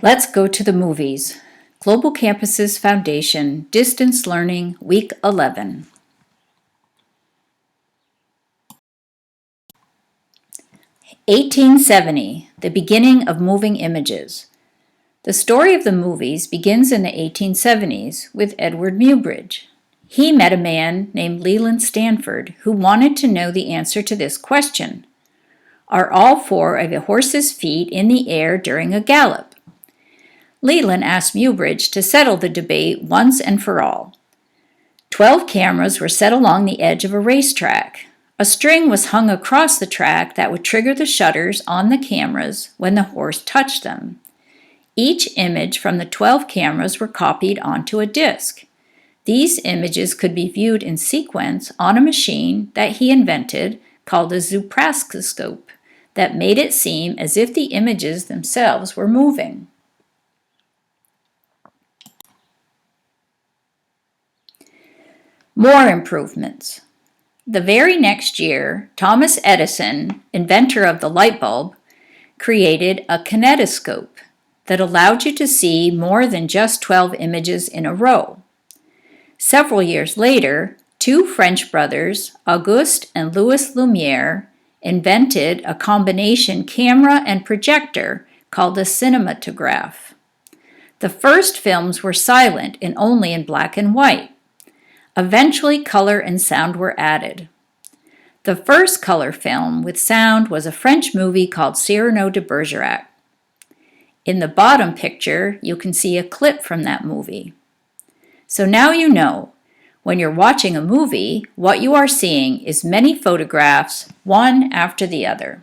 Let's go to the movies. Global Campuses Foundation, Distance Learning, Week 11. "1870, the beginning of moving images." The story of the movies begins in the 1870s with Edward Muybridge. He met a man named Leland Stanford who wanted to know the answer to this question. Are all four of a horse's feet in the air during a gallop? Leland asked Muybridge to settle the debate once and for all. 12 cameras were set along the edge of a racetrack. A string was hung across the track that would trigger the shutters on the cameras when the horse touched them. Each image from the 12 cameras were copied onto a disc. These images could be viewed in sequence on a machine that he invented called a zoopraxiscope that made it seem as if the images themselves were moving. More improvements. The very next year, Thomas Edison, inventor of the light bulb, created a kinetoscope that allowed you to see more than just 12 images in a row. Several years later, two French brothers, Auguste and Louis Lumière, invented a combination camera and projector called a cinematograph. The first films were silent and only in black and white. Eventually, color and sound were added. The first color film with sound was a French movie called Cyrano de Bergerac. In the bottom picture, you can see a clip from that movie. So now you know, when you're watching a movie, what you are seeing is many photographs, one after the other.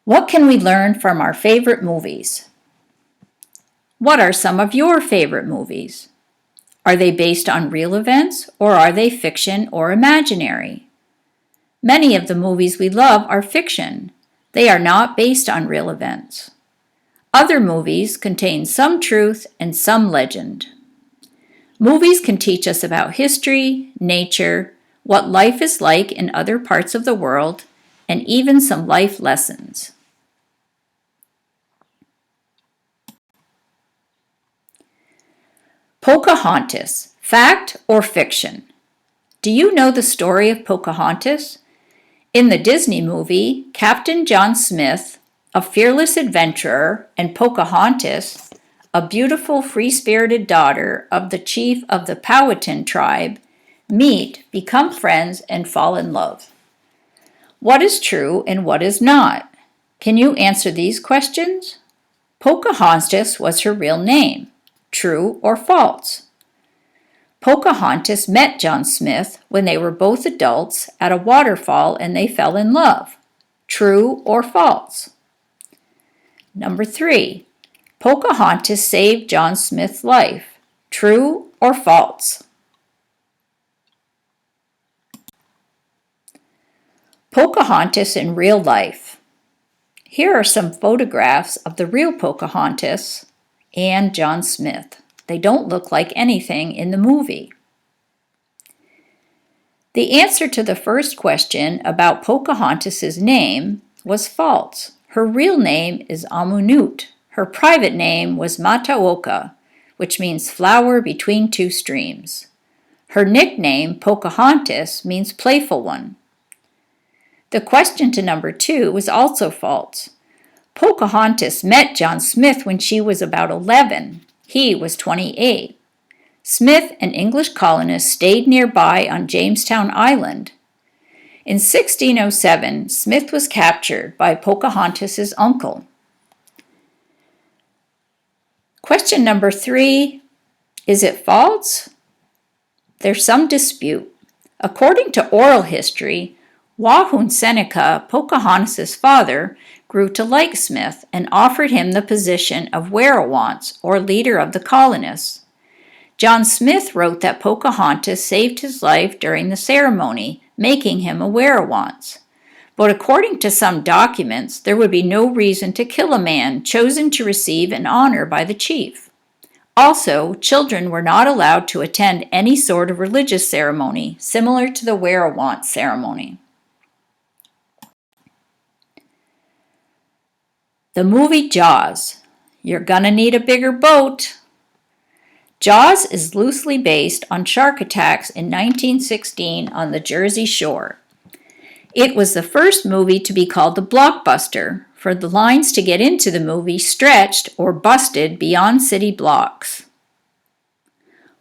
What can we learn from our favorite movies? What are some of your favorite movies? Are they based on real events, or are they fiction or imaginary? Many of the movies we love are fiction. They are not based on real events. Other movies contain some truth and some legend. Movies can teach us about history, nature, what life is like in other parts of the world, and even some life lessons. Pocahontas, fact or fiction? Do you know the story of Pocahontas? In the Disney movie, Captain John Smith, a fearless adventurer, and Pocahontas, a beautiful, free-spirited daughter of the chief of the Powhatan tribe, meet, become friends, and fall in love. What is true and what is not? Can you answer these questions? Pocahontas was her real name. True or false? Pocahontas met John Smith when they were both adults at a waterfall and they fell in love. True or false? Number 3. Pocahontas saved John Smith's life. True or false? Pocahontas in real life. Here are some photographs of the real Pocahontas and John Smith. They don't look like anything in the movie. The answer to the first question about Pocahontas' name was false. Her real name is Amunut. Her private name was Mataoka, which means flower between two streams. Her nickname, Pocahontas, means playful one. The question to number 2 was also false. Pocahontas met John Smith when she was about 11. He was 28. Smith and English colonists stayed nearby on Jamestown Island. In 1607, Smith was captured by Pocahontas' uncle. Question number 3, is it false? There's some dispute. According to oral history, Wahun Seneca, Pocahontas' father, grew to like Smith and offered him the position of werewance, or leader of the colonists. John Smith wrote that Pocahontas saved his life during the ceremony, making him a werewance. But according to some documents, there would be no reason to kill a man chosen to receive an honor by the chief. Also, children were not allowed to attend any sort of religious ceremony, similar to the werewance ceremony. The movie Jaws. You're gonna need a bigger boat. Jaws is loosely based on shark attacks in 1916 on the Jersey Shore. It was the first movie to be called a blockbuster, for the lines to get into the movie stretched or busted beyond city blocks.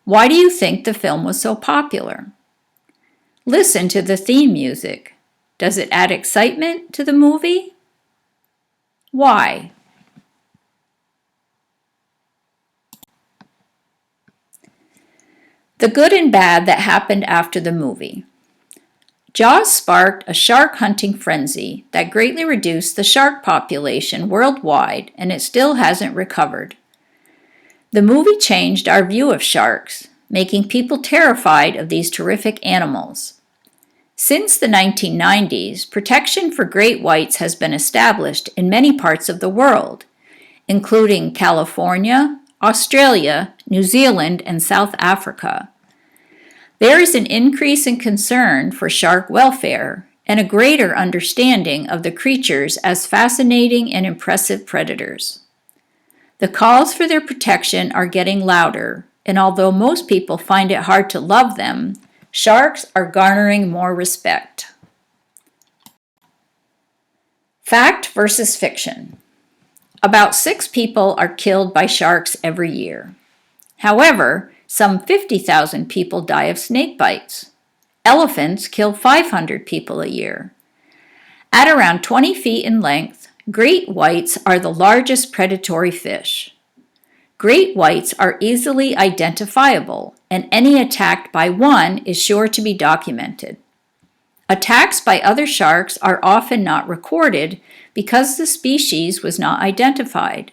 Why do you think the film was so popular? Listen to the theme music. Does it add excitement to the movie? Why? The good and bad that happened after the movie. Jaws sparked a shark hunting frenzy that greatly reduced the shark population worldwide, and it still hasn't recovered. The movie changed our view of sharks, making people terrified of these terrific animals. Since the 1990s, protection for great whites has been established in many parts of the world, including California, Australia, New Zealand, and South Africa. There is an increase in concern for shark welfare and a greater understanding of the creatures as fascinating and impressive predators. The calls for their protection are getting louder, and although most people find it hard to love them, sharks are garnering more respect. Fact versus fiction. About 6 people are killed by sharks every year. However, some 50,000 people die of snake bites. Elephants kill 500 people a year. At around 20 feet in length, great whites are the largest predatory fish. Great whites are easily identifiable, and any attack by one is sure to be documented. Attacks by other sharks are often not recorded because the species was not identified.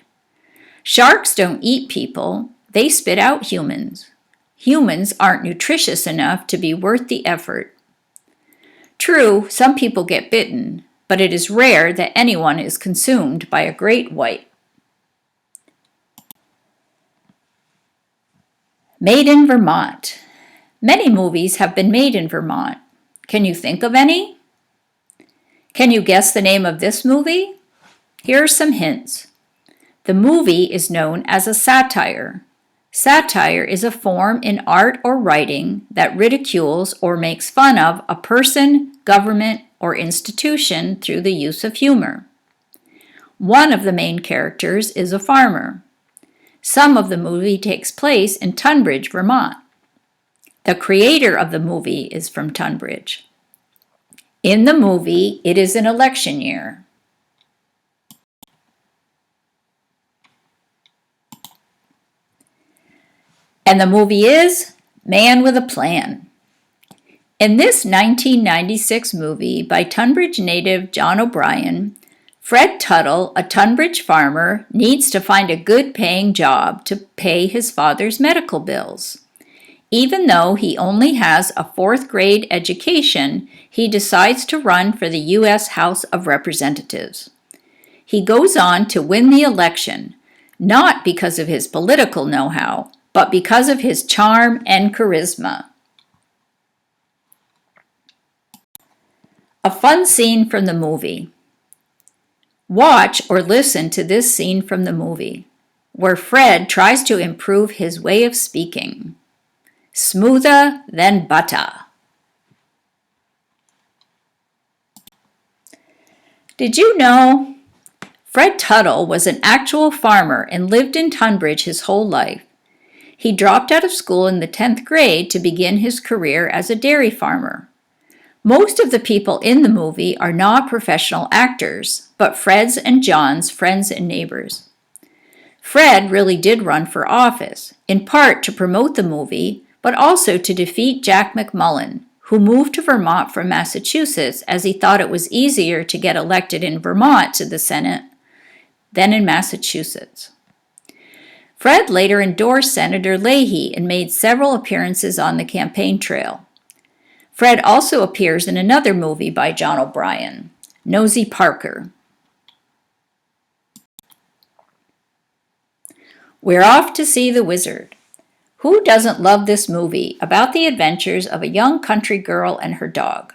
Sharks don't eat people, they spit out humans. Humans aren't nutritious enough to be worth the effort. True, some people get bitten, but it is rare that anyone is consumed by a great white. Made in Vermont. Many movies have been made in Vermont. Can you think of any? Can you guess the name of this movie? Here are some hints. The movie is known as a satire. Satire is a form in art or writing that ridicules or makes fun of a person, government, or institution through the use of humor. One of the main characters is a farmer. Some of the movie takes place in Tunbridge, Vermont. The creator of the movie is from Tunbridge. In the movie, it is an election year. And the movie is Man with a Plan. In this 1996 movie by Tunbridge native John O'Brien, Fred Tuttle, a Tunbridge farmer, needs to find a good-paying job to pay his father's medical bills. Even though he only has a 4th-grade education, he decides to run for the U.S. House of Representatives. He goes on to win the election, not because of his political know-how, but because of his charm and charisma. A fun scene from the movie. Watch or listen to this scene from the movie, where Fred tries to improve his way of speaking. Smoother than butter. Did you know? Fred Tuttle was an actual farmer and lived in Tunbridge his whole life. He dropped out of school in the 10th grade to begin his career as a dairy farmer. Most of the people in the movie are not professional actors, but Fred's and John's friends and neighbors. Fred really did run for office, in part to promote the movie, but also to defeat Jack McMullen, who moved to Vermont from Massachusetts as he thought it was easier to get elected in Vermont to the Senate than in Massachusetts. Fred later endorsed Senator Leahy and made several appearances on the campaign trail. Fred also appears in another movie by John O'Brien, Nosy Parker. We're off to see the wizard. Who doesn't love this movie about the adventures of a young country girl and her dog?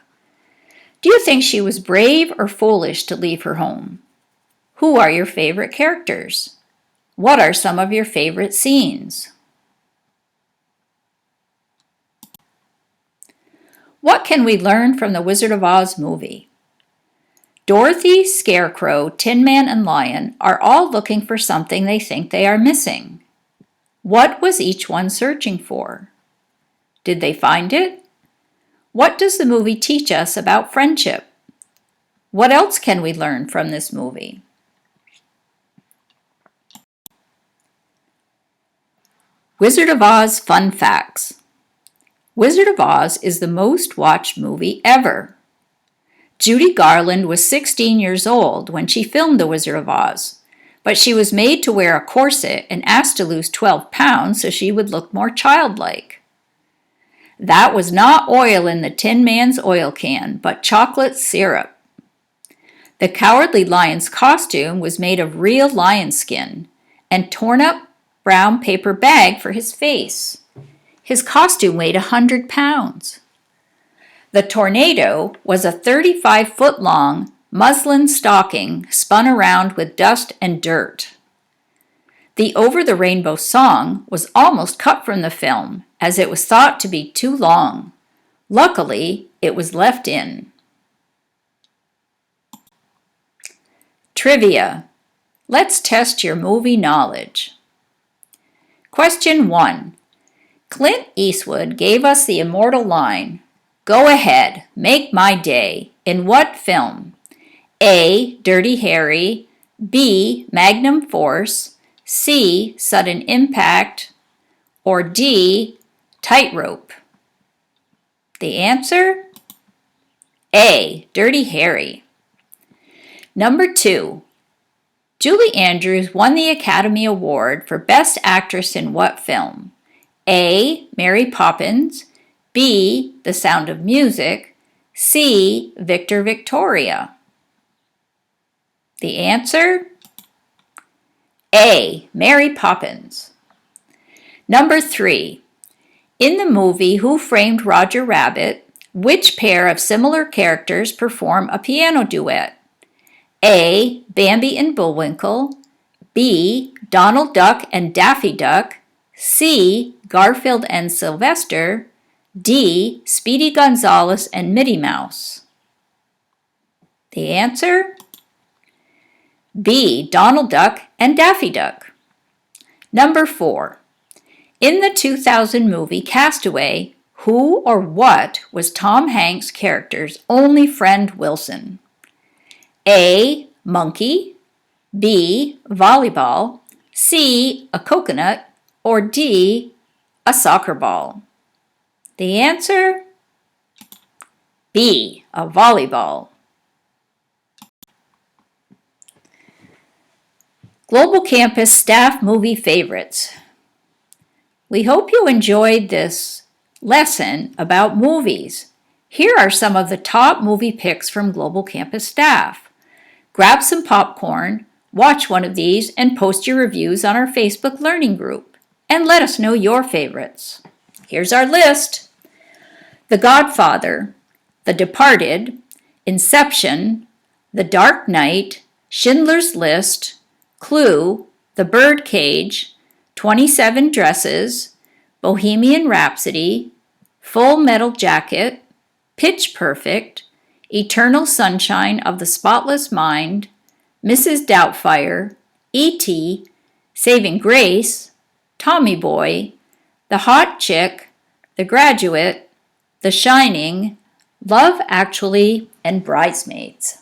Do you think she was brave or foolish to leave her home? Who are your favorite characters? What are some of your favorite scenes? What can we learn from the Wizard of Oz movie? Dorothy, Scarecrow, Tin Man, and Lion are all looking for something they think they are missing. What was each one searching for? Did they find it? What does the movie teach us about friendship? What else can we learn from this movie? Wizard of Oz Fun Facts. Wizard of Oz is the most watched movie ever. Judy Garland was 16 years old when she filmed The Wizard of Oz, but she was made to wear a corset and asked to lose 12 pounds so she would look more childlike. That was not oil in the Tin Man's oil can, but chocolate syrup. The Cowardly Lion's costume was made of real lion skin and torn up brown paper bag for his face. His costume weighed 100 pounds. The tornado was a 35-foot-long muslin stocking spun around with dust and dirt. The Over the Rainbow song was almost cut from the film as it was thought to be too long. Luckily, it was left in. Trivia. Let's test your movie knowledge. Question 1. Clint Eastwood gave us the immortal line, "Go ahead, make my day," in what film? A. Dirty Harry, B. Magnum Force, C. Sudden Impact, or D. Tightrope? The answer? A. Dirty Harry. Number 2. Julie Andrews won the Academy Award for Best Actress in what film? A. Mary Poppins, B. The Sound of Music, C. Victor Victoria. The answer? A. Mary Poppins. Number 3. In the movie Who Framed Roger Rabbit, which pair of similar characters perform a piano duet? A. Bambi and Bullwinkle, B. Donald Duck and Daffy Duck, C. Garfield and Sylvester, D. Speedy Gonzales and Minnie Mouse. The answer? B. Donald Duck and Daffy Duck. Number 4. In the 2000 movie Castaway, who or what was Tom Hanks' character's only friend Wilson? A. Monkey, B. Volleyball, C. A coconut, or D. A soccer ball? The answer? B. A volleyball. Global Campus Staff Movie Favorites. We hope you enjoyed this lesson about movies. Here are some of the top movie picks from Global Campus staff. Grab some popcorn, watch one of these, and post your reviews on our Facebook Learning group. And let us know your favorites. Here's our list. The Godfather, The Departed, Inception, The Dark Knight, Schindler's List, Clue, The Birdcage, 27 Dresses, Bohemian Rhapsody, Full Metal Jacket, Pitch Perfect, Eternal Sunshine of the Spotless Mind, Mrs. Doubtfire, E.T., Saving Grace, Tommy Boy, The Hot Chick, The Graduate, The Shining, Love Actually, and Bridesmaids.